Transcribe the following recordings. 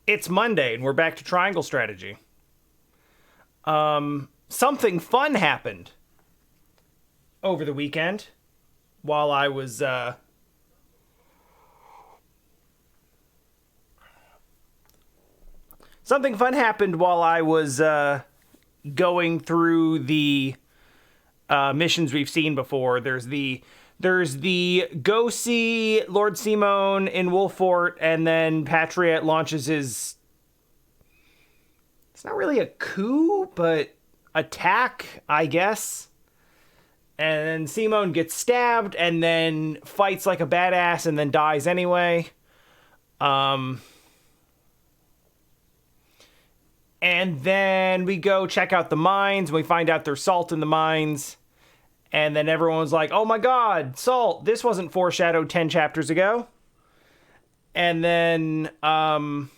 It's Monday, and we're back to Triangle Strategy. Something fun happened over the weekend while I was, Something fun happened while I was, going through the, missions we've seen before. There's the go see Lord Simone in Wolffort, and then Patriot launches his... It's not really a coup, but attack, I guess. And then Simone gets stabbed, and then fights like a badass, and then dies anyway. And then we go check out the mines, and we find out there's salt in the mines. And then everyone's like, oh my god, salt, this wasn't foreshadowed 10 chapters ago. And then, and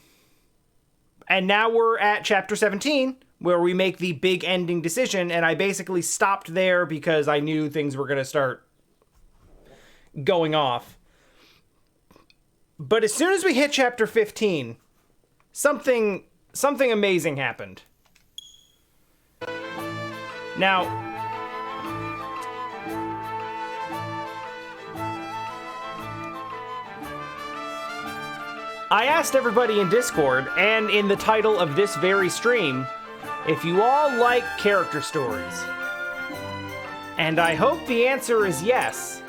now we're at chapter 17, where we make the big ending decision, and I basically stopped there because I knew things were going to start going off. But as soon as we hit chapter 15, something amazing happened. Now, I asked everybody in Discord, and in the title of this very stream, if you all like character stories. And I hope the answer is yes,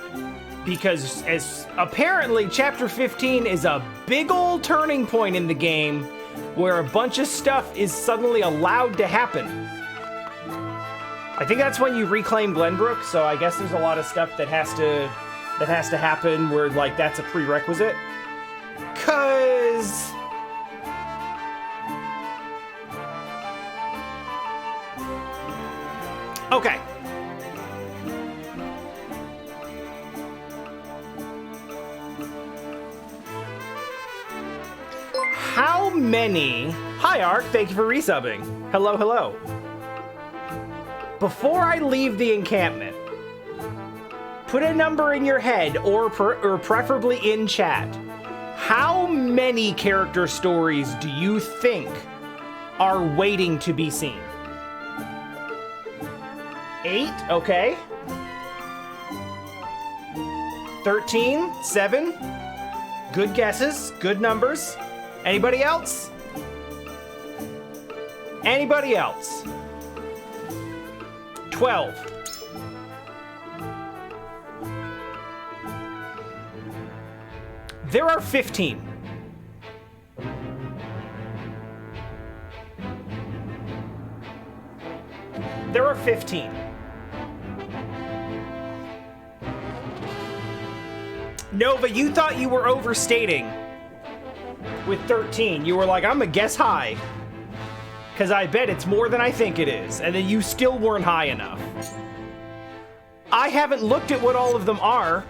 because as apparently chapter 15 is a big old turning point in the game where a bunch of stuff is suddenly allowed to happen. I think that's when you reclaim Glenbrook, so I guess there's a lot of stuff that has to happen where, like, that's a prerequisite. 'Cause okay. How many... Hi, Ark. Thank you for resubbing. Hello, hello. Before I leave the encampment, put a number in your head, or preferably in chat. How many character stories do you think are waiting to be seen? 8? Okay. 13? 7? Good guesses. Good numbers. Anybody else? Anybody else? 12. There are 15. There are 15. Nova, you thought you were overstating with 13. You were like, I'm gonna guess high, because I bet it's more than I think it is. And then you still weren't high enough. I haven't looked at what all of them are,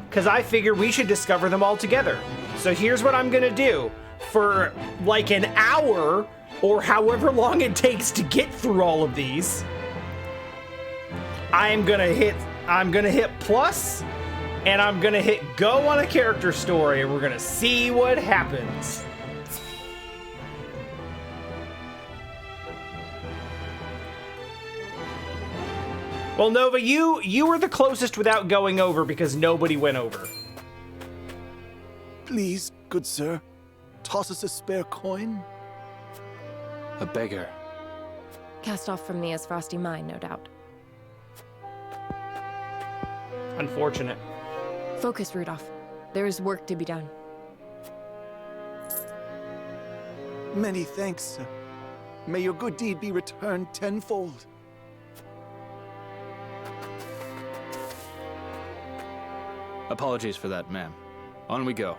because I figure we should discover them all together. So here's what I'm gonna do. For like an hour, or however long it takes to get through all of these, I'm gonna hit plus, and I'm gonna hit go on a character story, and we're gonna see what happens. Well, Nova, you were the closest without going over because nobody went over. Please, good sir, toss us a spare coin. A beggar. Cast off from Mia's frosty mine, no doubt. Unfortunate. Focus, Rudolph. There is work to be done. Many thanks, sir. May your good deed be returned tenfold. Apologies for that, ma'am. On we go.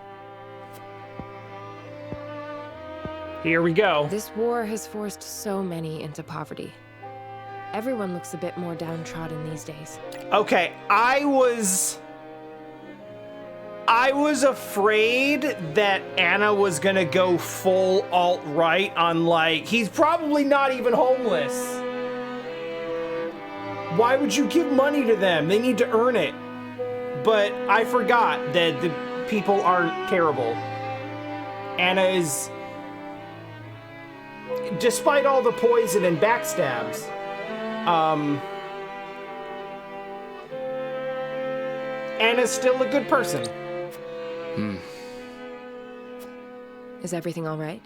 Here we go. This war has forced so many into poverty. Everyone looks a bit more downtrodden these days. Okay, I was afraid that Anna was gonna go full alt-right on, like, he's probably not even homeless. Why would you give money to them? They need to earn it. But I forgot that the people aren't terrible. Anna is despite all the poison and backstabs, Anna's still a good person. Is everything all right?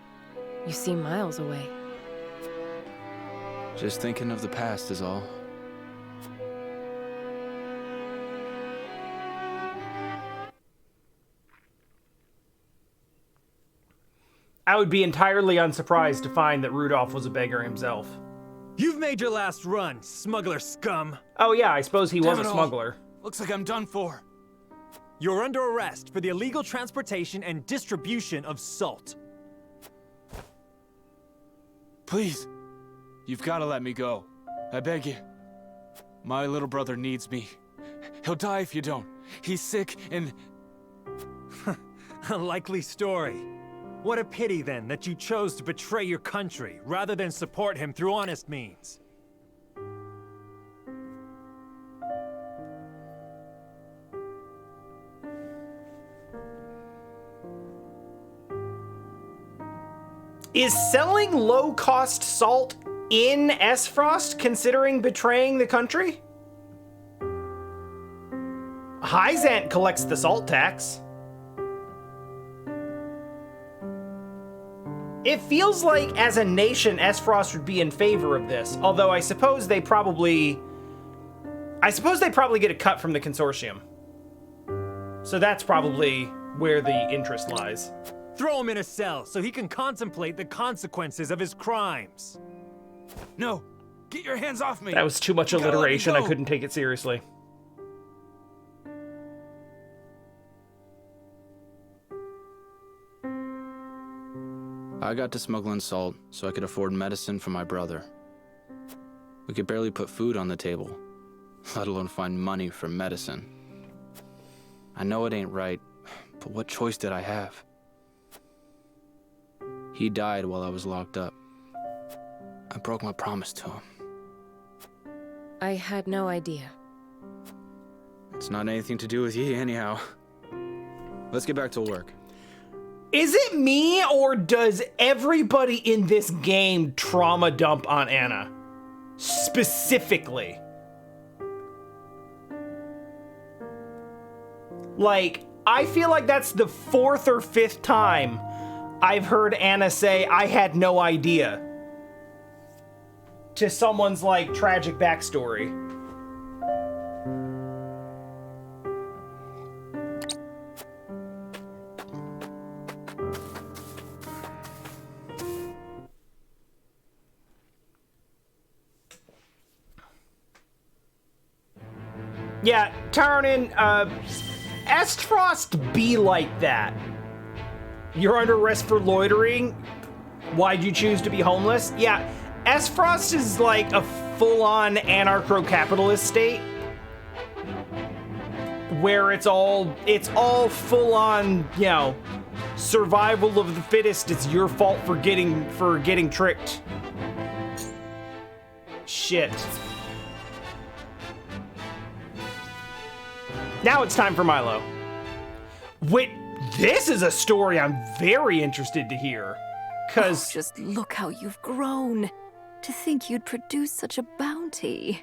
You seem miles away. Just thinking of the past is all. I would be entirely unsurprised to find that Rudolph was a beggar himself. You've made your last run, smuggler scum. Oh yeah, I suppose he was Damn a it all. smuggler. Looks like I'm done for. You're under arrest for the illegal transportation and distribution of salt. Please, you've got to let me go. I beg you. My little brother needs me. He'll die if you don't. He's sick and... A likely story. What a pity, then, that you chose to betray your country, rather than support him through honest means. Is selling low-cost salt in Esfrost considering betraying the country? Hyzant collects the salt tax. It feels like, as a nation, Esfrost would be in favor of this, although I suppose they probably get a cut from the consortium. So that's probably where the interest lies. Throw him in a cell so he can contemplate the consequences of his crimes. No! Get your hands off me! That was too much You gotta let me alliteration, I go. couldn't take it seriously. I got to smuggling salt so I could afford medicine for my brother. We could barely put food on the table, let alone find money for medicine. I know it ain't right, but what choice did I have? He died while I was locked up. I broke my promise to him. I had no idea. It's not anything to do with you anyhow. Let's get back to work. Is it me, or does everybody in this game trauma dump on Anna? Specifically. Like, I feel like that's the 4th or 5th time I've heard Anna say, I had no idea, to someone's, like, tragic backstory. Yeah, Tarnin, Estfrost be like that. You're under arrest for loitering? Why'd you choose to be homeless? Yeah, Estfrost is like a full-on anarcho-capitalist state, where it's all full-on, you know, survival of the fittest. It's your fault for getting tricked. Shit. Now it's time for Milo. Wait, this is a story I'm very interested to hear. Cause Just look how you've grown. To think you'd produce such a bounty.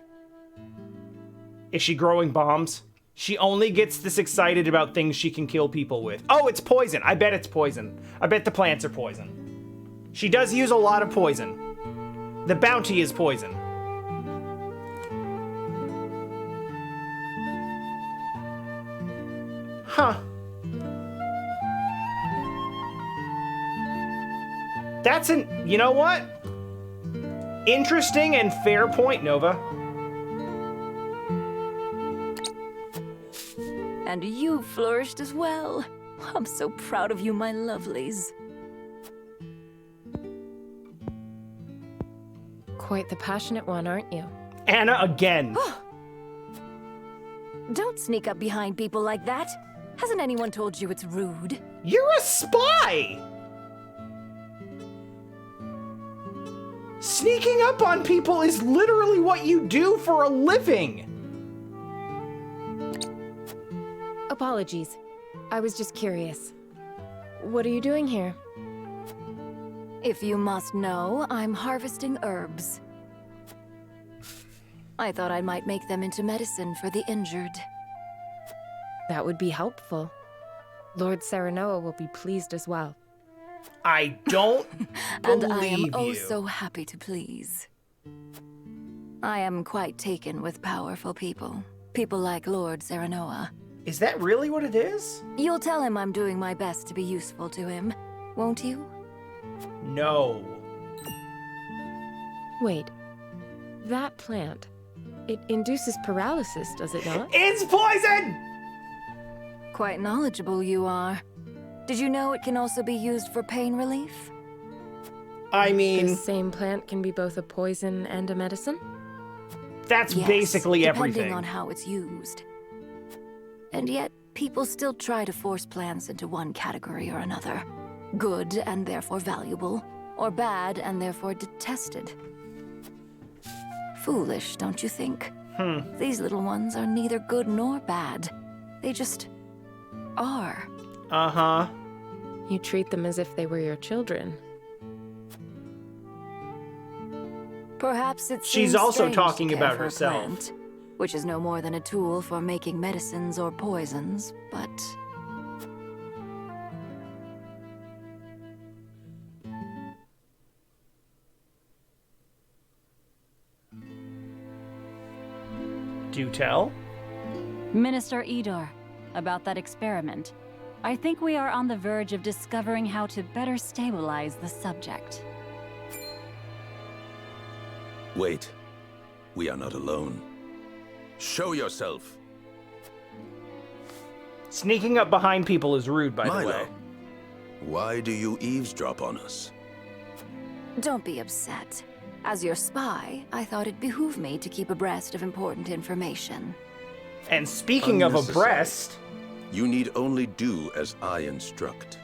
is she growing bombs? She only gets this excited about things she can kill people with. Oh, it's poison. I bet it's poison. I bet the plants are poison. She does use a lot of poison. The bounty is poison. Huh. That's you know what? Interesting and fair point, Nova. And you flourished as well. I'm so proud of you, my lovelies. Quite the passionate one, aren't you? Anna again. Don't sneak up behind people like that. Hasn't anyone told you it's rude? You're a spy! Sneaking up on people is literally what you do for a living. Apologies. I was just curious. What are you doing here? If you must know, I'm harvesting herbs. I thought I might make them into medicine for the injured. That would be helpful. Lord Serenoa will be pleased as well. I don't And believe I am oh you. so happy to please. I am quite taken with powerful people. People like Lord Serenoa. Is that really what it is? You'll tell him I'm doing my best to be useful to him, won't you? No. Wait. That plant. It induces paralysis, does it not? It's poison! Quite knowledgeable you are. Did you know it can also be used for pain relief? I mean, This same plant can be both a poison and a medicine? that's Yes, basically depending everything. on how it's used. And yet, people still try to force plants into one category or another. Good and therefore valuable, or bad and therefore detested. Foolish, don't you think? These little ones are neither good nor bad. They just are. Uh-huh. You treat them as if they were your children. Perhaps it's She's also talking about herself. plant, which is no more than a tool for making medicines or poisons, but Do tell. Minister Idor, about that experiment. I think we are on the verge of discovering how to better stabilize the subject. Wait. We are not alone. Show yourself. Sneaking up behind people is rude, by the way. Milo, why do you eavesdrop on us? don't be upset. As your spy, I thought it behooved me to keep abreast of important information. And speaking of Unnecessary. abreast, You need only do as I instruct.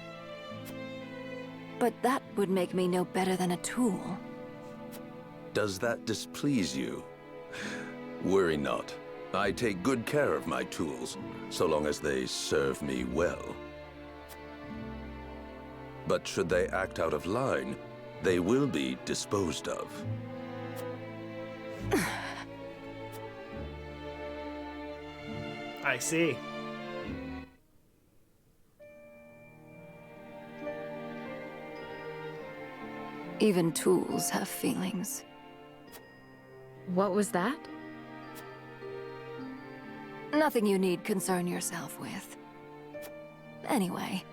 But that would make me no better than a tool. Does that displease you? Worry not. I take good care of my tools, so long as they serve me well. But should they act out of line, they will be disposed of. I see. Even tools have feelings. What was that? Nothing you need concern yourself with. Anyway,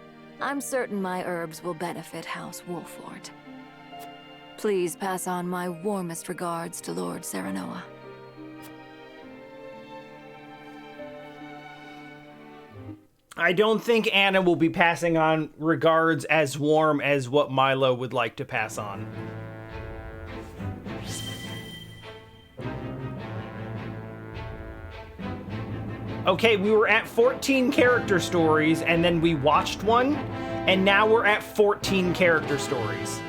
I'm certain my herbs will benefit House Wolffort. Please pass on my warmest regards to Lord Serenoa. I don't think Anna will be passing on regards as warm as what Milo would like to pass on. Okay, we were at 14 character stories, and then we watched one, and now we're at 14 character stories.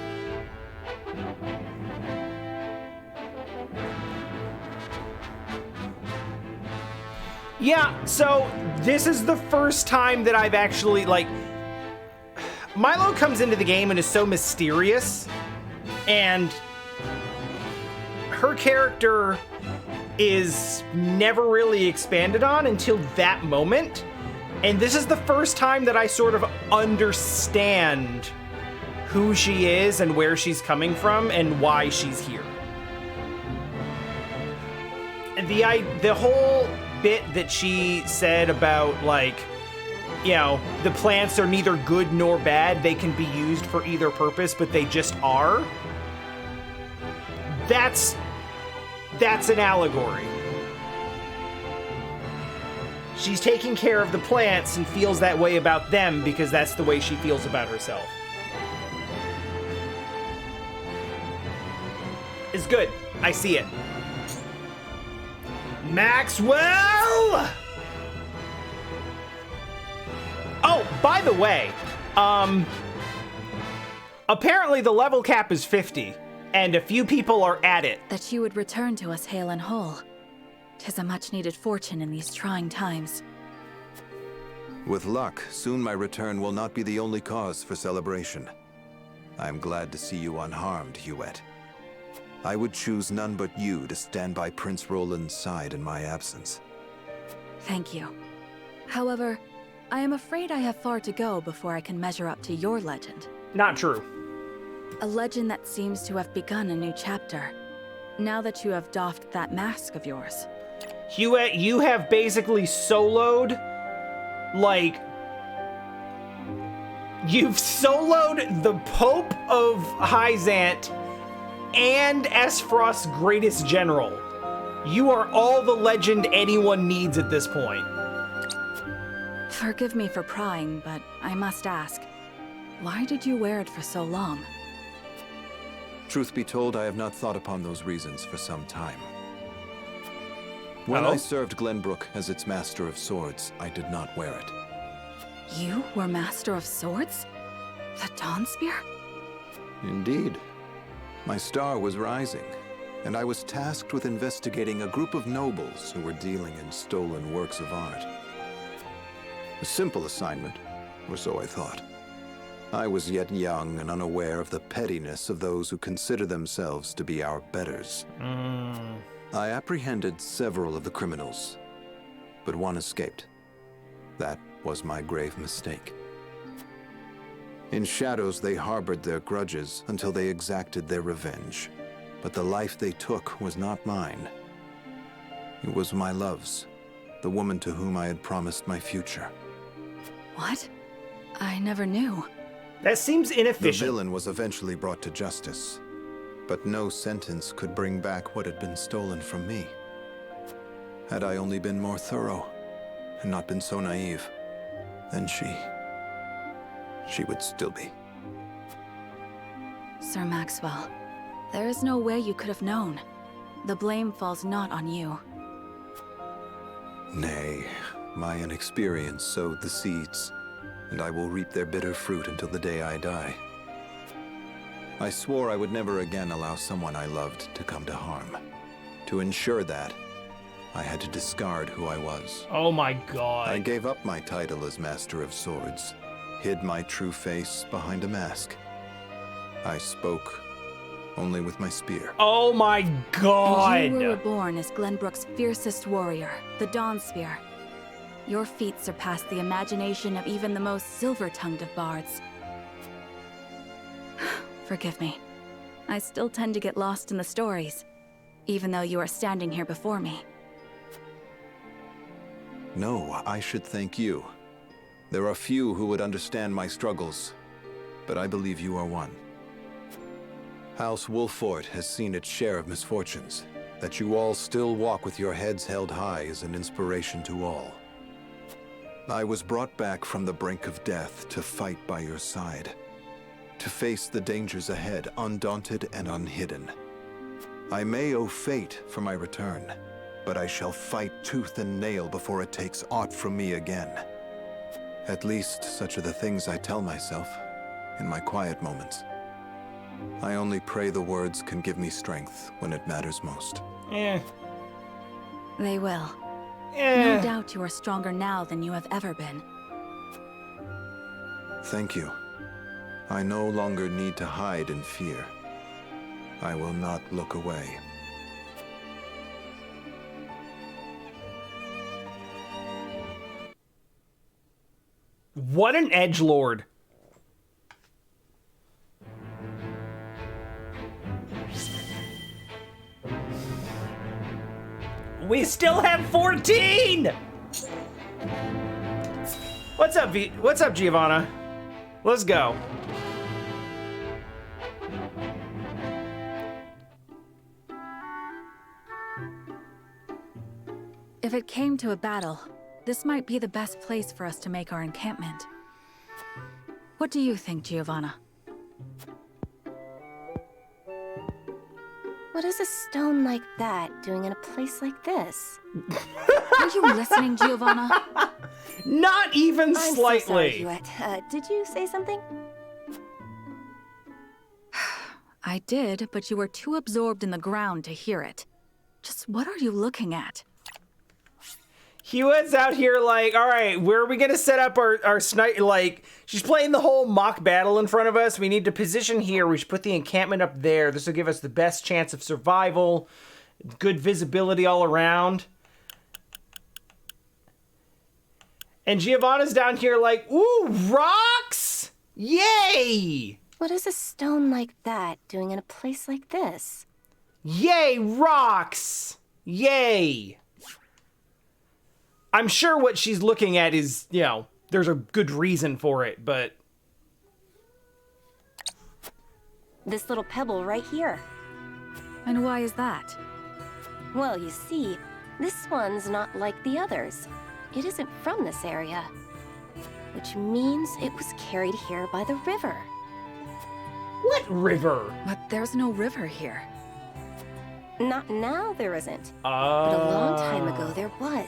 Yeah, so this is the first time that I've actually, like, Milo comes into the game and is so mysterious, and her character is never really expanded on until that moment. And this is the first time that I sort of understand who she is and where she's coming from and why she's here. The whole bit that she said about, like, you know, the plants are neither good nor bad, they can be used for either purpose, but they just are. That's an allegory. She's taking care of the plants and feels that way about them because that's the way she feels about herself. It's good. I see it. Maxwell! Oh, by the way, apparently the level cap is 50, and a few people are at it. That you would return to us hale and whole. 'Tis a much-needed fortune in these trying times. With luck, soon my return will not be the only cause for celebration. I am glad to see you unharmed, Huet. I would choose none but you to stand by Prince Roland's side in my absence. Thank you. However, I am afraid I have far to go before I can measure up to your legend. Not true. A legend that seems to have begun a new chapter, now that you have doffed that mask of yours. Huet, you have basically soloed, like, you've soloed the Pope of Hyzant and Esfrost's greatest general. You are all the legend anyone needs at this point. Forgive me for prying, but I must ask, why did you wear it for so long? Truth be told, I have not thought upon those reasons for some time. When I served Glenbrook as its Master of Swords, I did not wear it. You were Master of Swords? The Dawn Spear? Indeed. My star was rising, and I was tasked with investigating a group of nobles who were dealing in stolen works of art. A simple assignment, or so I thought. I was yet young and unaware of the pettiness of those who consider themselves to be our betters. I apprehended several of the criminals, but one escaped. That was my grave mistake. In shadows, they harbored their grudges until they exacted their revenge. But the life they took was not mine. It was my love's, the woman to whom I had promised my future. What? I never knew. That seems The inefficient. villain was eventually brought to justice, but no sentence could bring back what had been stolen from me. Had I only been more thorough, and not been so naive, then she would still be. Sir Maxwell, there is no way you could have known. The blame falls not on you. Nay, my inexperience sowed the seeds, and I will reap their bitter fruit until the day I die. I swore I would never again allow someone I loved to come to harm. To ensure that, I had to discard who I was. Oh my god. I gave up my title as Master of Swords, hid my true face behind a mask. I spoke only with my spear. Oh my god. And you were reborn as Glenbrook's fiercest warrior, the Dawn Spear. Your feat surpassed the imagination of even the most silver-tongued of bards. Forgive me. I still tend to get lost in the stories, even though you are standing here before me. No, I should thank you. There are few who would understand my struggles, but I believe you are one. House Wolffort has seen its share of misfortunes. That you all still walk with your heads held high is an inspiration to all. I was brought back from the brink of death to fight by your side, to face the dangers ahead undaunted and unhidden. I may owe fate for my return, but I shall fight tooth and nail before it takes aught from me again. At least such are the things I tell myself in my quiet moments. I only pray the words can give me strength when it matters most. They will. No doubt you are stronger now than you have ever been. Thank you. I no longer need to hide in fear. I will not look away. What an edgelord. We still have 14! What's up, What's up, Giovanna? Let's go. If it came to a battle, this might be the best place for us to make our encampment. What do you think, Giovanna? What is a stone like that doing in a place like this? Are you listening, Giovanna? Not even slightly. I'm so sorry, Hewitt. Did you say something? I did, but you were too absorbed in the ground to hear it. Just what are you looking at? Hewitt's out here like, all right, where are we going to set up our snipe? Like, she's playing the whole mock battle in front of us. We need to position here. We should put the encampment up there. This will give us the best chance of survival. Good visibility all around. And Giovanna's down here like, ooh, rocks! Yay! What is a stone like that doing in a place like this? Yay, rocks! Yay! I'm sure what she's looking at is, you know, there's a good reason for it, but... This little pebble right here. And why is that? Well, you see, this one's not like the others. It isn't from this area. Which means it was carried here by the river. What river? But there's no river here. Not now, there isn't. But a long time ago, there was.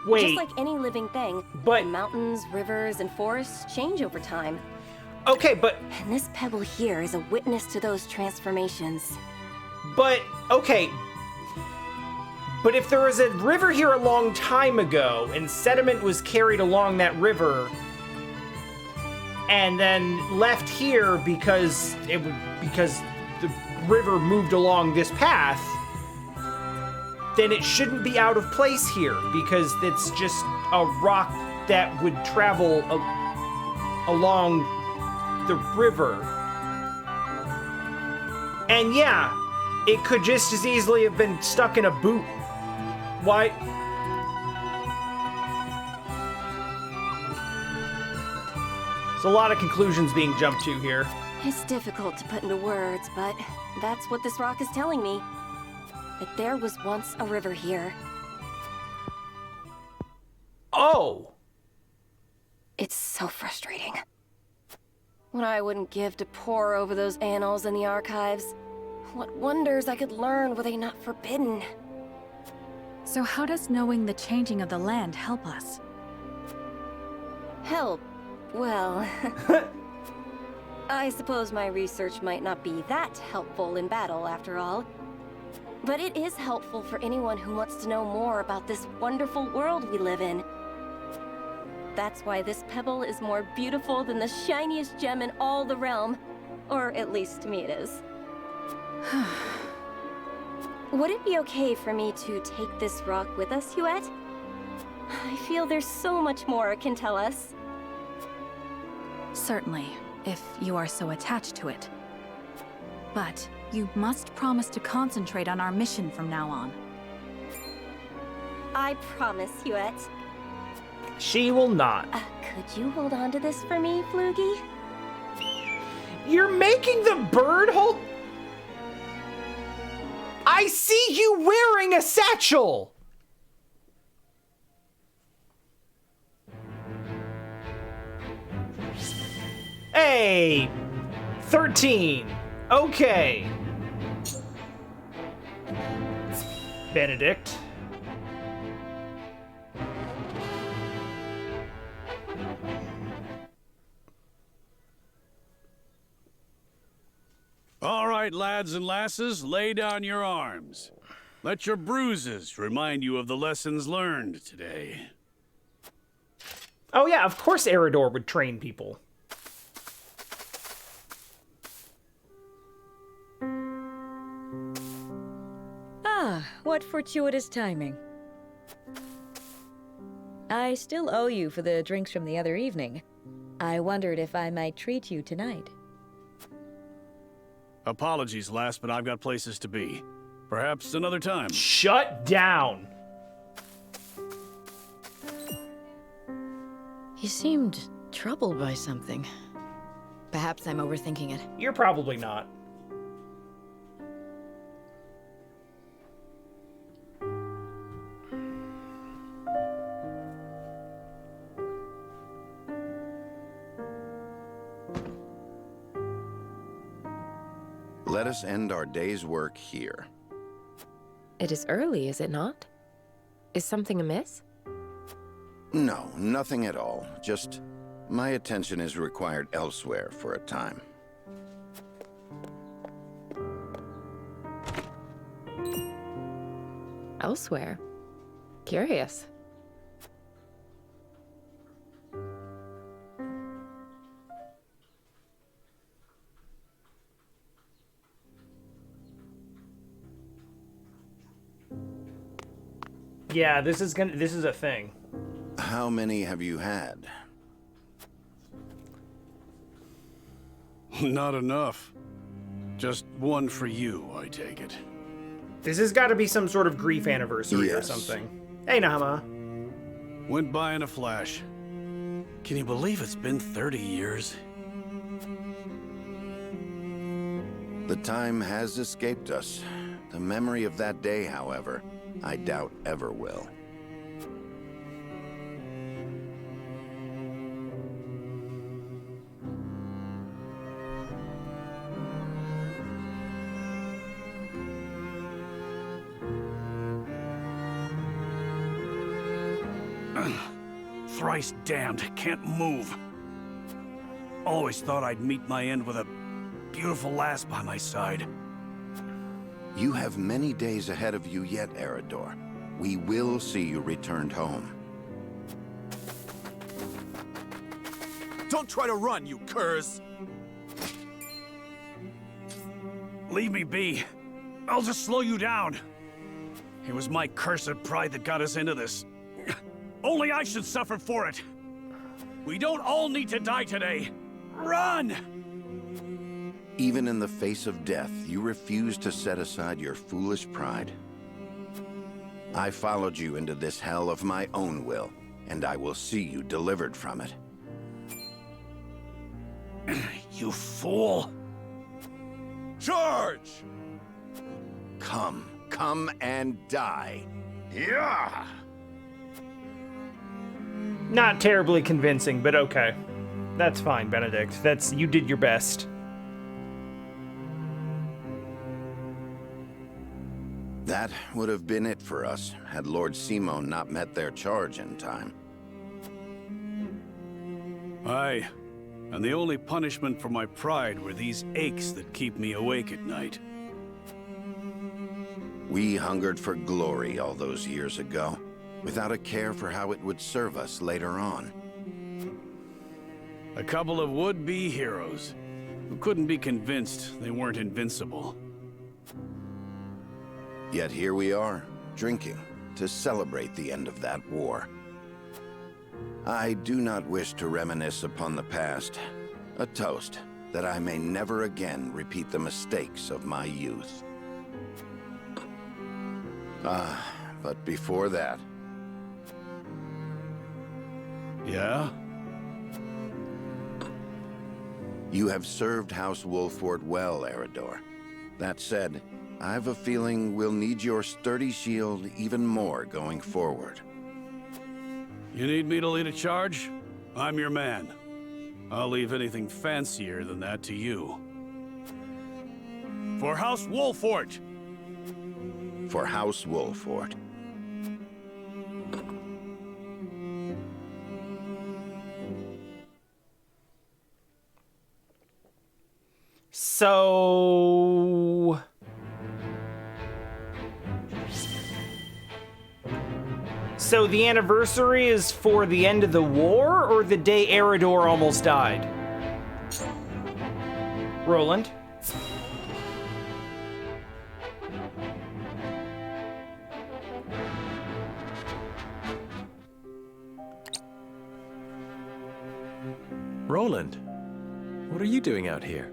Wait. Just like any living thing, but mountains, rivers, and forests change over time. Okay, but... And this pebble here is a witness to those transformations. But, okay. But if there was a river here a long time ago, and sediment was carried along that river, and then left here because the river moved along this path, then it shouldn't be out of place here, because it's just a rock that would travel along the river. And yeah, it could just as easily have been stuck in a boot. Why? There's a lot of conclusions being jumped to here. It's difficult to put into words, but that's what this rock is telling me. That there was once a river here. Oh! It's so frustrating. What I wouldn't give to pore over those annals in the archives. What wonders I could learn were they not forbidden. So how does knowing the changing of the land help us? Help? Well... I suppose my research might not be that helpful in battle, after all. But it is helpful for anyone who wants to know more about this wonderful world we live in. That's why this pebble is more beautiful than the shiniest gem in all the realm. Or at least to me it is. Would it be okay for me to take this rock with us, Huette? I feel there's so much more it can tell us. Certainly, if you are so attached to it. But you must promise to concentrate on our mission from now on. I promise, Huette. She will not. Could you hold on to this for me, Floogie? You're making the bird hold... I see you wearing a satchel! Hey! 13. Okay. Benedict. All right, lads and lasses, lay down your arms. Let your bruises remind you of the lessons learned today. Oh yeah, of course Eridor would train people. Ah, what fortuitous timing. I still owe you for the drinks from the other evening. I wondered if I might treat you tonight. Apologies, lass, but I've got places to be. Perhaps another time. Shut down! You seemed troubled by something. Perhaps I'm overthinking it. You're probably not. Let us end our day's work here. It is early, is it not? Is something amiss? No, nothing at all. Just my attention is required elsewhere for a time. Elsewhere? Curious. Yeah, this is a thing. How many have you had? Not enough. Just one for you, I take it. This has got to be some sort of grief anniversary or Yes. something. Hey, Nama. Went by in a flash. Can you believe it's been 30 years? The time has escaped us. The memory of that day, however, I doubt ever will. Thrice damned, can't move. Always thought I'd meet my end with a beautiful lass by my side. You have many days ahead of you yet, Eridor. We will see you returned home. Don't try to run, you curs! Leave me be. I'll just slow you down. It was my cursed pride that got us into this. Only I should suffer for it. We don't all need to die today. Run! Even in the face of death, you refuse to set aside your foolish pride. I followed you into this hell of my own will, and I will see you delivered from it. You fool! Charge! Come and die. Yeah! Not terribly convincing, but okay. That's fine, Benedict. You did your best. That would have been it for us, had Lord Simo not met their charge in time. Aye, and the only punishment for my pride were these aches that keep me awake at night. We hungered for glory all those years ago, without a care for how it would serve us later on. A couple of would-be heroes who couldn't be convinced they weren't invincible. Yet here we are, drinking, to celebrate the end of that war. I do not wish to reminisce upon the past. A toast that I may never again repeat the mistakes of my youth. But before that... Yeah? You have served House Wolffort well, Eridor. That said, I have a feeling we'll need your sturdy shield even more going forward. You need me to lead a charge? I'm your man. I'll leave anything fancier than that to you. For House Wolffort! For House Wolffort. So the anniversary is for the end of the war, or the day Eridor almost died? Roland? Roland, what are you doing out here?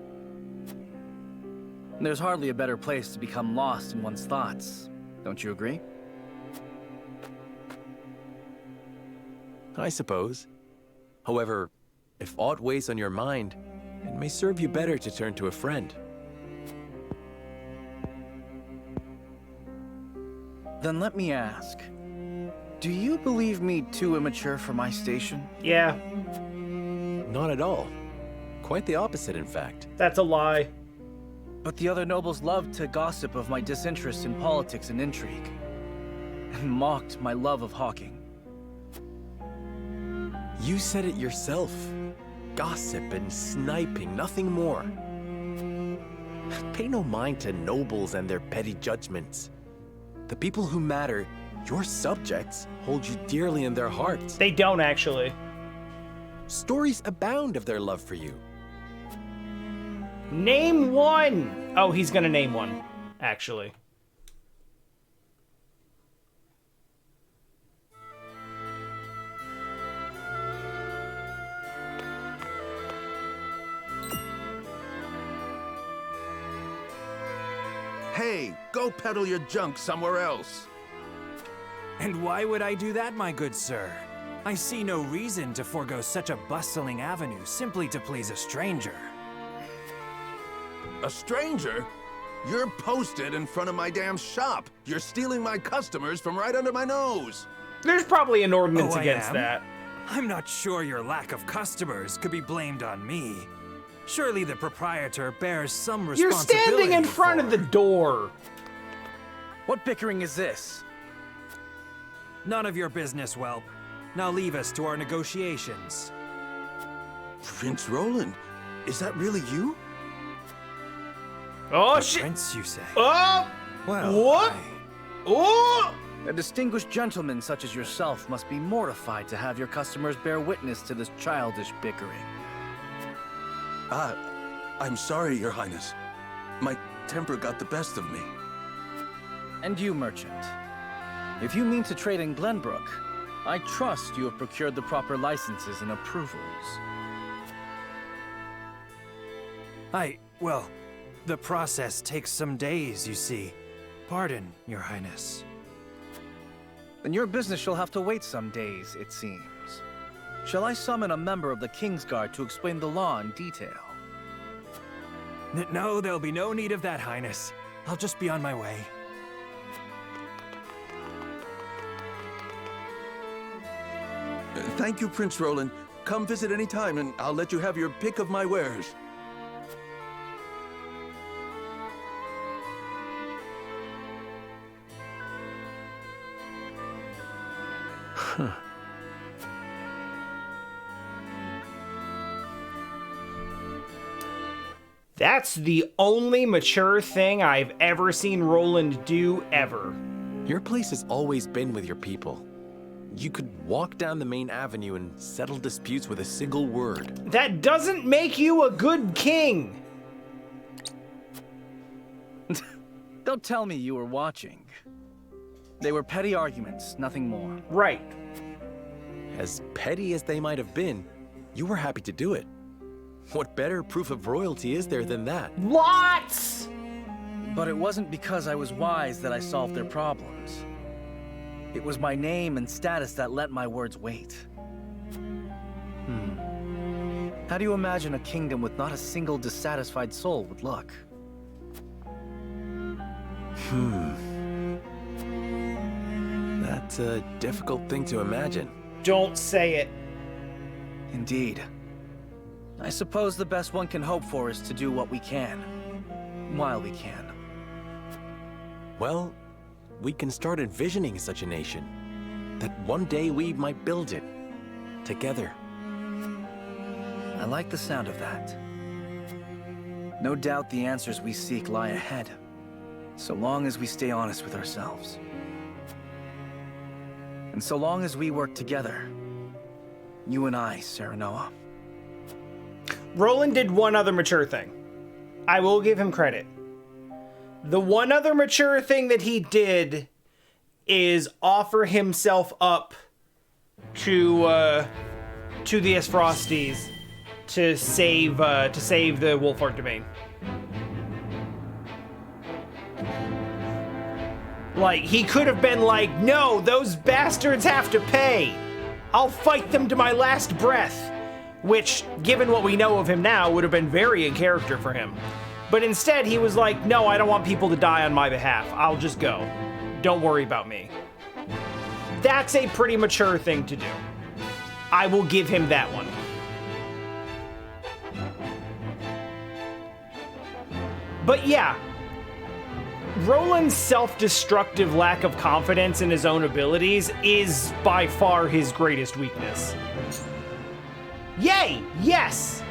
There's hardly a better place to become lost in one's thoughts. Don't you agree? I suppose. However, if aught weighs on your mind, it may serve you better to turn to a friend. Then let me ask, do you believe me too immature for my station? Yeah. Not at all. Quite the opposite, in fact. That's a lie. But the other nobles loved to gossip of my disinterest in politics and intrigue, and mocked my love of hawking. You said it yourself. Gossip and sniping, nothing more. Pay no mind to nobles and their petty judgments. The people who matter Your subjects hold you dearly in their hearts. They don't, actually. Stories abound of their love for you. Name one! Oh, he's gonna name one, actually. Hey, go peddle your junk somewhere else. And why would I do that, my good sir? I see no reason to forego such a bustling avenue simply to please a stranger. A stranger? You're posted in front of my damn shop. You're stealing my customers from right under my nose. There's probably an ordinance Oh, I against am? that. I'm not sure your lack of customers could be blamed on me. Surely the proprietor bears some You're responsibility. standing in front of the door. What bickering is this? None of your business, whelp. Now leave us to our negotiations. Prince Roland, is that really you? Oh, A shit. prince, you say? Oh! Well, What? Oh! A distinguished gentleman such as yourself must be mortified to have your customers bear witness to this childish bickering. I'm sorry, Your Highness. My temper got the best of me. And you, merchant. If you mean to trade in Glenbrook, I trust you have procured the proper licenses and approvals. Well, the process takes some days, you see. Pardon, Your Highness. Then your business shall have to wait some days, it seems. Shall I summon a member of the Kingsguard to explain the law in detail? No, there'll be no need of that, Highness. I'll just be on my way. Thank you, Prince Roland. Come visit any time, and I'll let you have your pick of my wares. That's the only mature thing I've ever seen Roland do, ever. Your place has always been with your people. You could walk down the main avenue and settle disputes with a single word. That doesn't make you a good king. Don't tell me you were watching. They were petty arguments, nothing more. Right. As petty as they might have been, you were happy to do it. What better proof of royalty is there than that? Lots! But it wasn't because I was wise that I solved their problems. It was my name and status that let my words wait. How do you imagine a kingdom with not a single dissatisfied soul would look? That's a difficult thing to imagine. Don't say it. Indeed. I suppose the best one can hope for is to do what we can, while we can. Well, we can start envisioning such a nation. That one day we might build it. Together. I like the sound of that. No doubt the answers we seek lie ahead, so long as we stay honest with ourselves. And so long as we work together, you and I, Serenoa. Roland did one other mature thing. I will give him credit. The one other mature thing that he did is offer himself up to the Esfrosties to save the Wolffort domain. Like, he could have been like, no, those bastards have to pay. I'll fight them to my last breath. Which, given what we know of him now, would have been very in character for him. But instead, he was like, no, I don't want people to die on my behalf. I'll just go. Don't worry about me. That's a pretty mature thing to do. I will give him that one. But yeah, Roland's self-destructive lack of confidence in his own abilities is by far his greatest weakness. Yay! Yes!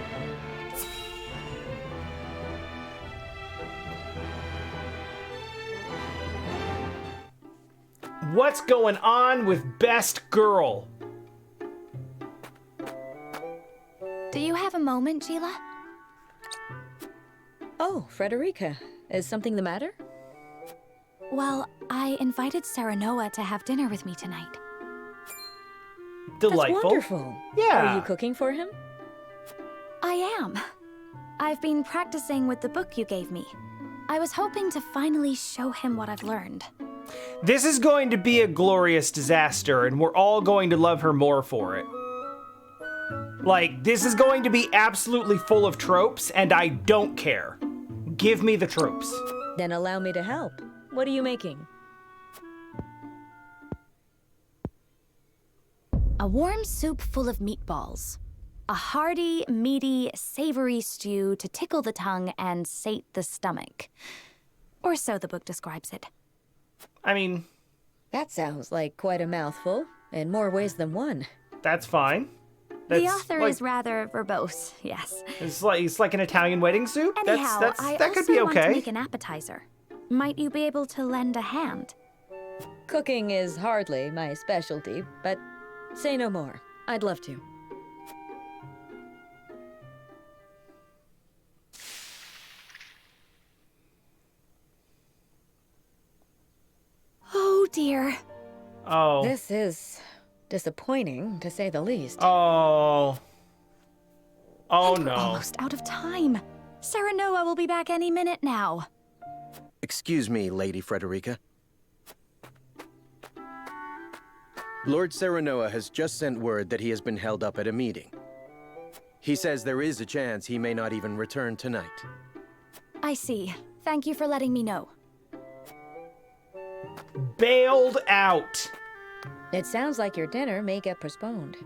What's going on with Best Girl? Do you have a moment, Sheila? Oh, Frederica. Is something the matter? Well, I invited Serenoa to have dinner with me tonight. Delightful. That's wonderful. Yeah. Are you cooking for him? I am. I've been practicing with the book you gave me. I was hoping to finally show him what I've learned. This is going to be a glorious disaster, and we're all going to love her more for it. Like, this is going to be absolutely full of tropes, and I don't care. Give me the tropes. Then allow me to help. What are you making? A warm soup full of meatballs. A hearty, meaty, savory stew to tickle the tongue and sate the stomach. Or so the book describes it. I mean... That sounds like quite a mouthful, in more ways than one. That's fine. The author is rather verbose, yes. It's like an Italian wedding soup? Anyhow, that could be I want okay. to make an appetizer. Might you be able to lend a hand? Cooking is hardly my specialty, but say no more. I'd love to. Oh dear. Oh. This is disappointing, to say the least. Oh. Oh And we're no. almost out of time. Serenoa will be back any minute now. Excuse me, Lady Frederica. Lord Serenoa has just sent word that he has been held up at a meeting. He says there is a chance he may not even return tonight. I see. Thank you for letting me know. Bailed out. It sounds like your dinner may get postponed.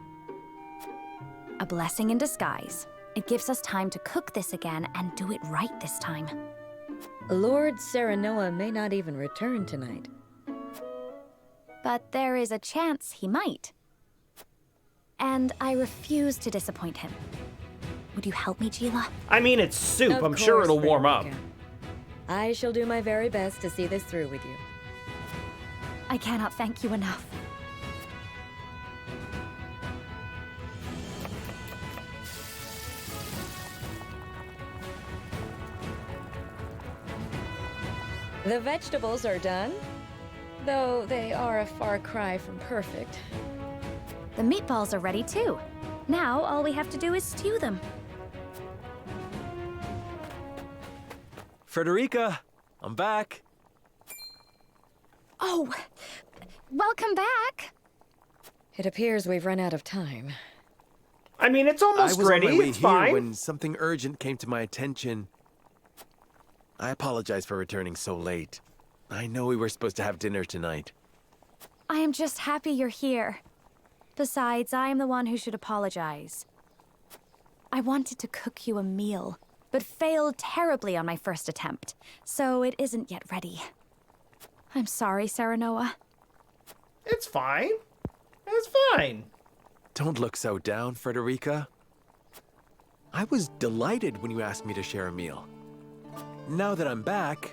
A blessing in disguise. It gives us time to cook this again and do it right this time. Lord Serenoa may not even return tonight. But there is a chance he might. And I refuse to disappoint him. Would you help me, Gila? I mean, it's soup. Of I'm sure course, it'll warm up. Frederica. I shall do my very best to see this through with you. I cannot thank you enough. The vegetables are done, though they are a far cry from perfect. The meatballs are ready too. Now all we have to do is stew them. Frederica, I'm back. Oh, welcome back. It appears we've run out of time. I mean, it's almost I was ready. on my way It's here fine. when something urgent came to my attention. I apologize for returning so late. I know we were supposed to have dinner tonight. I am just happy you're here. Besides, I am the one who should apologize. I wanted to cook you a meal, but failed terribly on my first attempt, so it isn't yet ready. I'm sorry, Serenoa. It's fine. It's fine. Don't look so down, Frederica. I was delighted when you asked me to share a meal. Now that I'm back,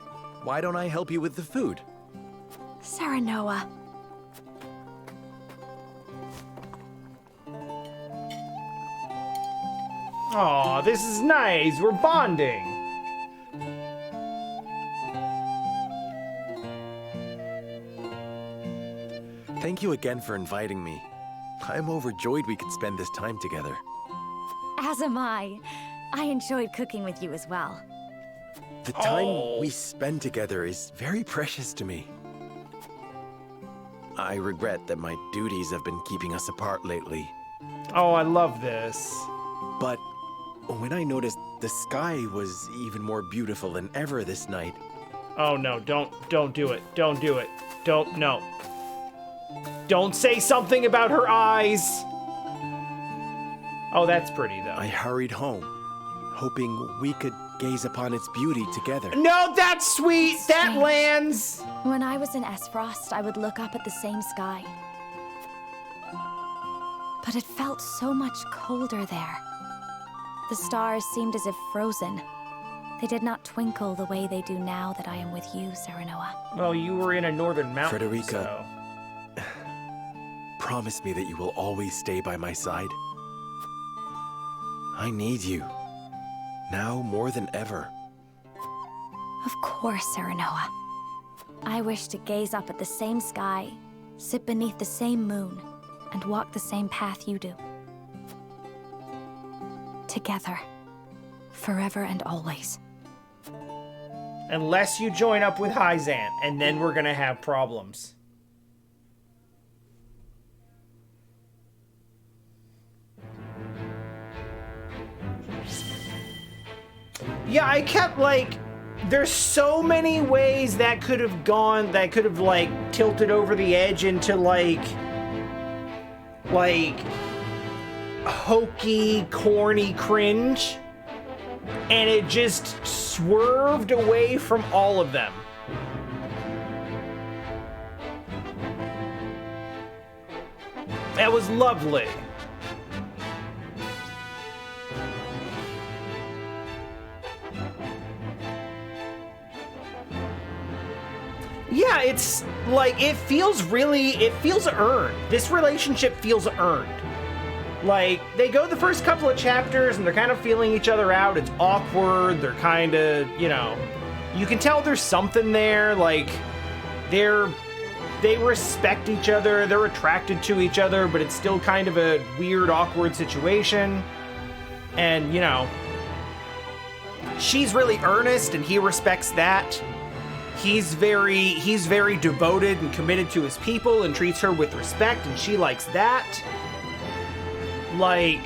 why don't I help you with the food? Serenoa. Aw, this is nice. We're bonding. Thank you again for inviting me. I'm overjoyed we could spend this time together. As am I. I enjoyed cooking with you as well. The time we spend together is very precious to me. I regret that my duties have been keeping us apart lately. Oh, I love this. But when I noticed the sky was even more beautiful than ever this night. Oh no, don't do it. Don't do it. No. Don't say something about her eyes. Oh, that's pretty though. I hurried home, hoping we could gaze upon its beauty together. No, that's sweet. That lands. When I was in Esfrost, I would look up at the same sky. But it felt so much colder there. The stars seemed as if frozen. They did not twinkle the way they do now that I am with you, Serenoa. Well, you were in a northern mountain, Frederica, so. promise me that you will always stay by my side? I need you. Now more than ever. Of course, Serenoa. I wish to gaze up at the same sky, sit beneath the same moon, and walk the same path you do. Together. Forever and always. Unless you join up with Hyzant, and then we're gonna have problems. Yeah, I kept, like, there's so many ways that could have gone, that could have, like, tilted over the edge into, like, hokey, corny cringe. And it just swerved away from all of them. That was lovely. Yeah, it's like, it feels earned. This relationship feels earned. Like, they go the first couple of chapters and they're kind of feeling each other out. It's awkward. They're kind of, you know, you can tell there's something there. Like, they respect each other. They're attracted to each other, but it's still kind of a weird, awkward situation. And, you know, she's really earnest and he respects that. He's very devoted and committed to his people and treats her with respect, and she likes that. Like,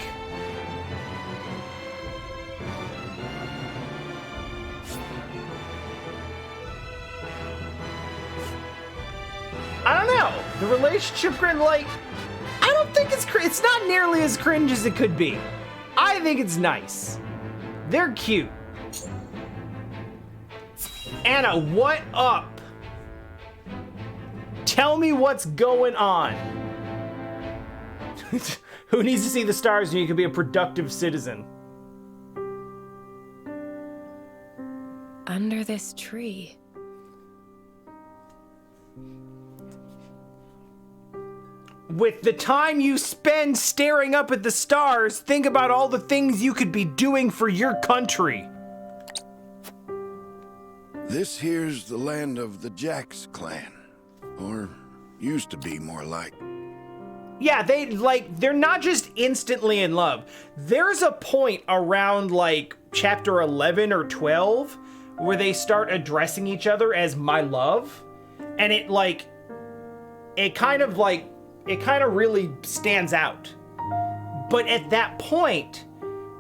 I don't know. The relationship, like, I don't think it's not nearly as cringe as it could be. I think it's nice. They're cute. Anna, what up? Tell me what's going on. Who needs to see the stars when you can be a productive citizen? Under this tree. With the time you spend staring up at the stars, think about all the things you could be doing for your country. This here's the land of the Jax clan. Or used to be, more like. Yeah, they're not just instantly in love. There's a point around, like, chapter 11 or 12 where they start addressing each other as my love. And it kind of really stands out. But at that point,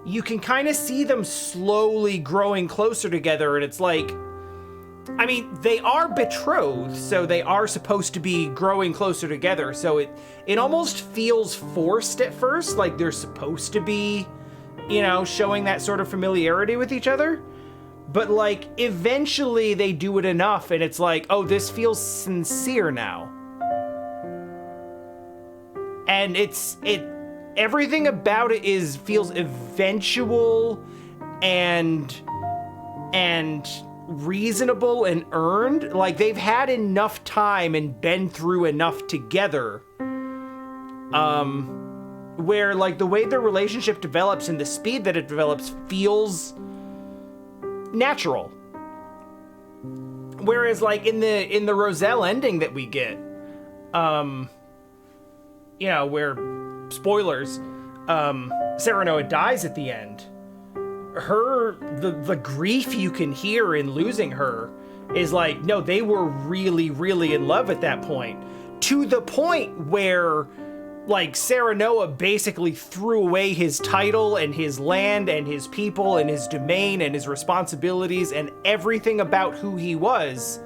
you can kind of see them slowly growing closer together, and it's like, I mean, they are betrothed, so they are supposed to be growing closer together, so it almost feels forced at first, like they're supposed to be, you know, showing that sort of familiarity with each other. But, like, eventually they do it enough, and it's like, oh, this feels sincere now. And everything about it feels eventual and reasonable and earned. Like, they've had enough time and been through enough together, where, like, the way their relationship develops and the speed that it develops feels natural. Whereas, like, in the Roselle ending that we get, you know, where, spoilers, Serenoa dies at the end. The grief you can hear in losing her is like, no, they were really, really in love at that point. To the point where, like, Serenoa basically threw away his title and his land and his people and his domain and his responsibilities and everything about who he was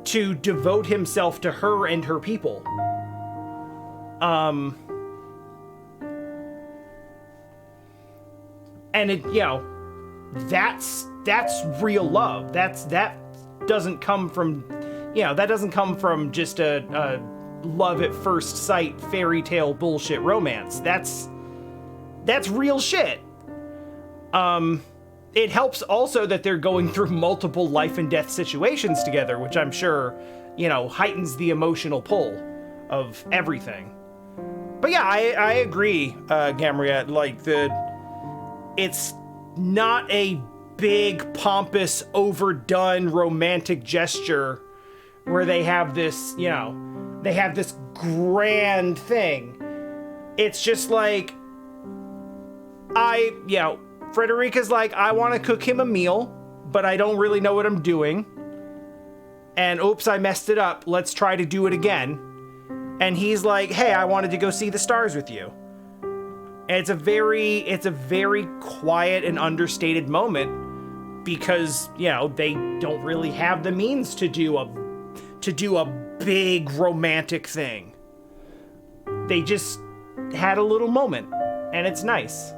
to devote himself to her and her people. And it, you know, that's real love. That doesn't come from, you know, that doesn't come from just a love at first sight fairy tale bullshit romance. That's real shit. It helps also that they're going through multiple life and death situations together, which I'm sure, you know, heightens the emotional pull. of everything. But yeah, I agree, Gamriette. Like, it's not a big, pompous, overdone romantic gesture where they have this, you know, they have this grand thing. It's just like, Frederica's like, I want to cook him a meal, but I don't really know what I'm doing. And oops, I messed it up. Let's try to do it again. And he's like, hey, I wanted to go see the stars with you. And it's a very quiet and understated moment because, you know, they don't really have the means to do a big romantic thing. They just had a little moment, and it's nice.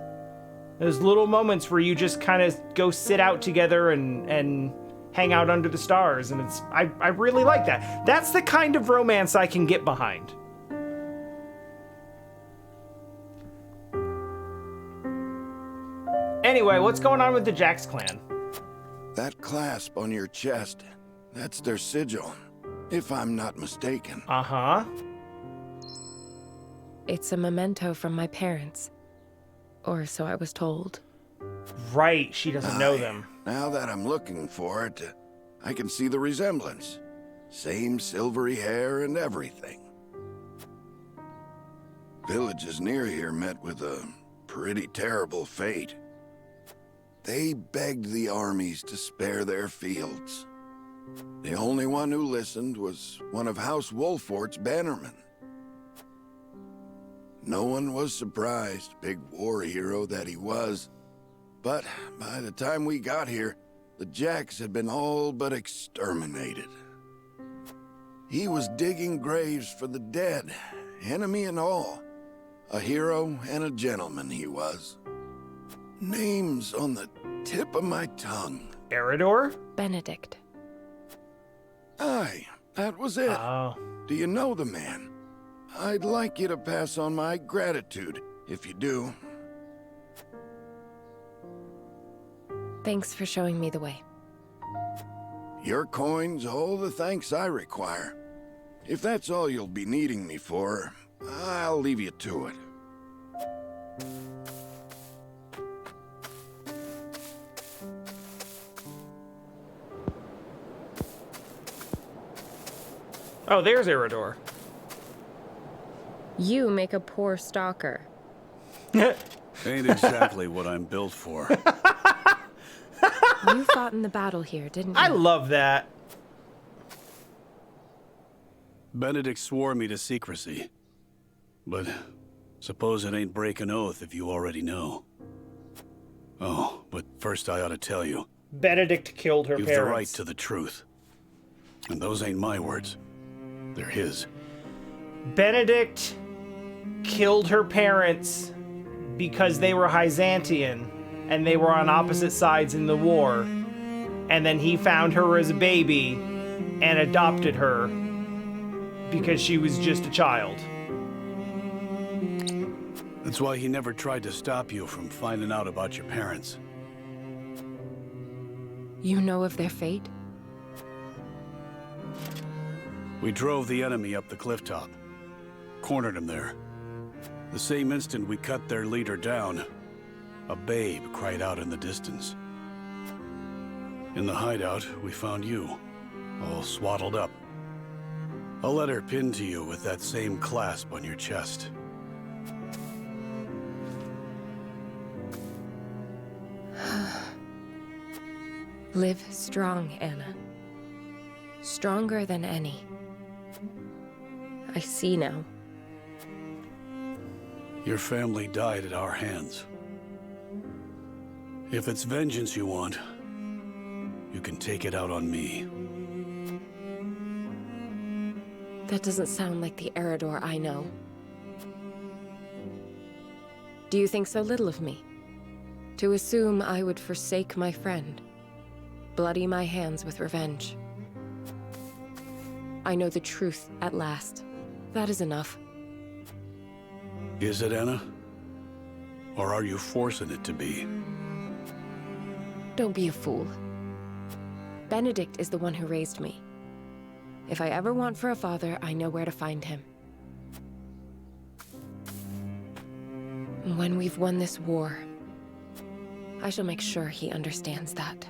Those little moments where you just kind of go sit out together and hang out under the stars, and I really like that. That's the kind of romance I can get behind. Anyway, what's going on with the Jax clan? That clasp on your chest, that's their sigil, if I'm not mistaken. Uh-huh. It's a memento from my parents. Or so I was told. Right, she doesn't know them. Now that I'm looking for it, I can see the resemblance. Same silvery hair and everything. Villages near here met with a pretty terrible fate. They begged the armies to spare their fields. The only one who listened was one of House Wolffort's bannermen. No one was surprised, big war hero that he was. But by the time we got here, the Jax had been all but exterminated. He was digging graves for the dead, enemy and all. A hero and a gentleman he was. Names on the tip of my tongue. Eridor? Benedict. Aye, that was it. Oh. Do you know the man? I'd like you to pass on my gratitude, if you do. Thanks for showing me the way. Your coin's all the thanks I require. If that's all you'll be needing me for, I'll leave you to it. Oh, there's Eridor. You make a poor stalker. Ain't exactly what I'm built for. You fought in the battle here, didn't you? I love that. Benedict swore me to secrecy. But suppose it ain't break an oath if you already know. Oh, but first I ought to tell you. Benedict killed her You've parents. the right to the truth. And those ain't my words. They're his. Benedict killed her parents because they were Hyzantian and they were on opposite sides in the war. And then he found her as a baby and adopted her because she was just a child. That's why he never tried to stop you from finding out about your parents. You know of their fate? We drove the enemy up the cliff top. Cornered him there. The same instant we cut their leader down, a babe cried out in the distance. In the hideout, we found you, all swaddled up. A letter pinned to you with that same clasp on your chest. Live strong, Anna. Stronger than any. I see now. Your family died at our hands. If it's vengeance you want, you can take it out on me. That doesn't sound like the Eridor I know. Do you think so little of me? To assume I would forsake my friend, bloody my hands with revenge. I know the truth at last. That is enough. Is it, Anna? Or are you forcing it to be? Don't be a fool. Benedict is the one who raised me. If I ever want for a father, I know where to find him. When we've won this war, I shall make sure he understands that.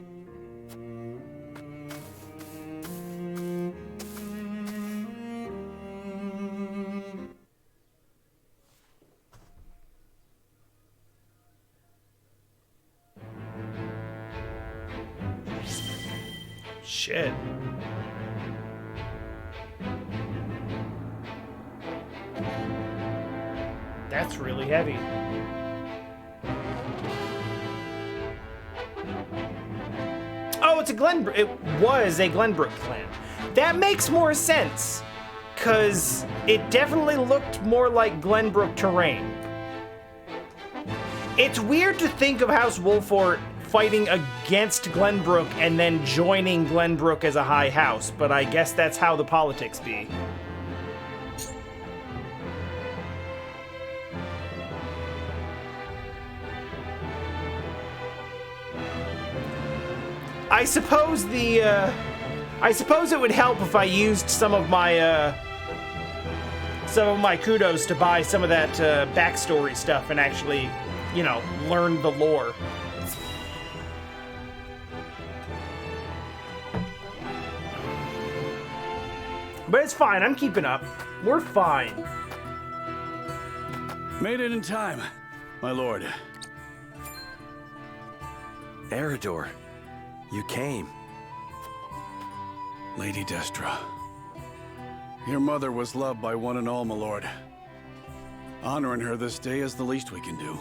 Shit. That's really heavy. Oh, it's a Glenbrook. It was a Glenbrook clan. That makes more sense, because it definitely looked more like Glenbrook terrain. It's weird to think of House Wolffort fighting against Glenbrook and then joining Glenbrook as a high house, but I guess that's how the politics be. I suppose it would help if I used some of my kudos to buy some of that backstory stuff and actually, you know, learn the lore. But it's fine, I'm keeping up. We're fine. Made it in time, my lord. Eridor, you came. Lady Destra. Your mother was loved by one and all, my lord. Honoring her this day is the least we can do.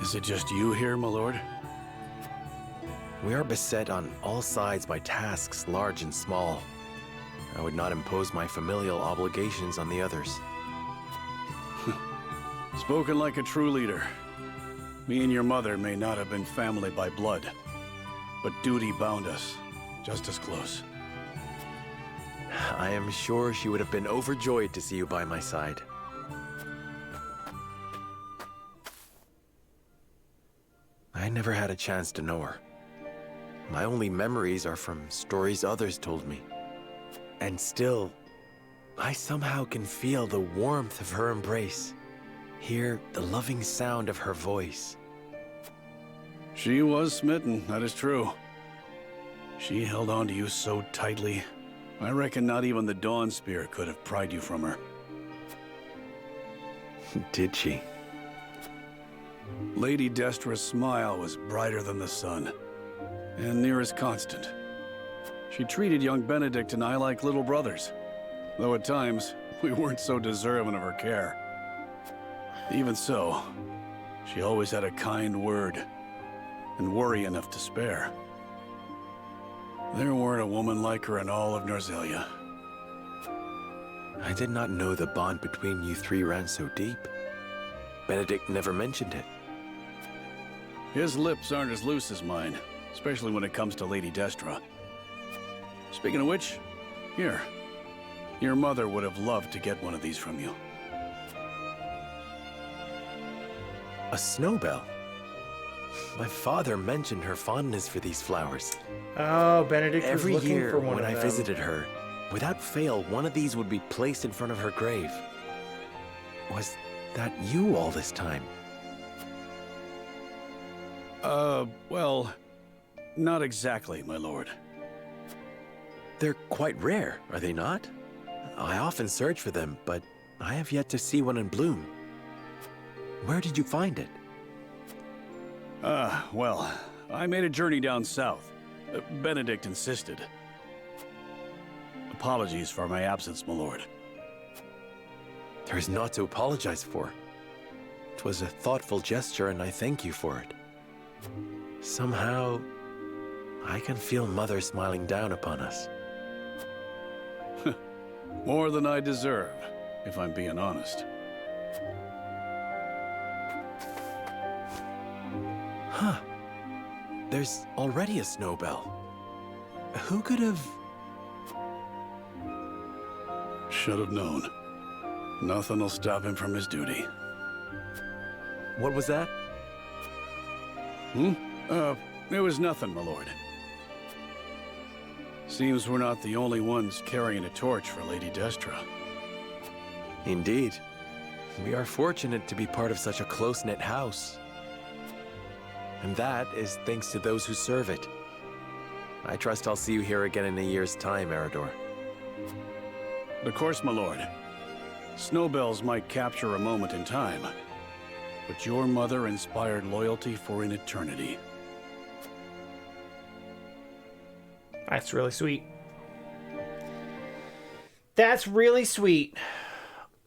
Is it just you here, my lord? We are beset on all sides by tasks large and small. I would not impose my familial obligations on the others. Spoken like a true leader. Me and your mother may not have been family by blood, but duty bound us just as close. I am sure she would have been overjoyed to see you by my side. I never had a chance to know her. My only memories are from stories others told me. And still, I somehow can feel the warmth of her embrace, hear the loving sound of her voice. She was smitten, that is true. She held on to you so tightly, I reckon not even the Dawn Spear could have pried you from her. Did she? Lady Destra's smile was brighter than the sun, and near as constant. She treated young Benedict and I like little brothers, though at times we weren't so deserving of her care. Even so, she always had a kind word, and worry enough to spare. There weren't a woman like her in all of Norzelia. I did not know the bond between you three ran so deep. Benedict never mentioned it. His lips aren't as loose as mine, especially when it comes to Lady Destra. Speaking of which, here. Your mother would have loved to get one of these from you. A snowbell? My father mentioned her fondness for these flowers. Oh, Benedict was Every looking year for one when of I them. visited her, without fail, one of these would be placed in front of her grave. Was that you all this time? Well, not exactly, my lord. They're quite rare, are they not? I often search for them, but I have yet to see one in bloom. Where did you find it? Well, I made a journey down south. Benedict insisted. Apologies for my absence, my lord. There is naught to apologize for. It was a thoughtful gesture, and I thank you for it. Somehow, I can feel Mother smiling down upon us. More than I deserve, if I'm being honest. Huh. There's already a snowbell. Who could have... Should have known. Nothing will stop him from his duty. What was that? It was nothing, my lord. Seems we're not the only ones carrying a torch for Lady Destra. Indeed. We are fortunate to be part of such a close-knit house. And that is thanks to those who serve it. I trust I'll see you here again in a year's time, Eridor. Of course, my lord. Snowbells might capture a moment in time, but your mother inspired loyalty for an eternity. That's really sweet. That's really sweet.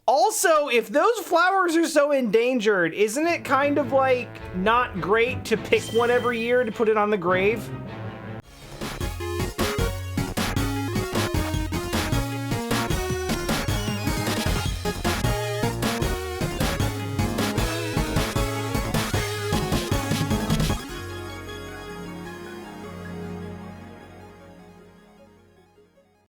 Also, if those flowers are so endangered, isn't it kind of like not great to pick one every year to put it on the grave?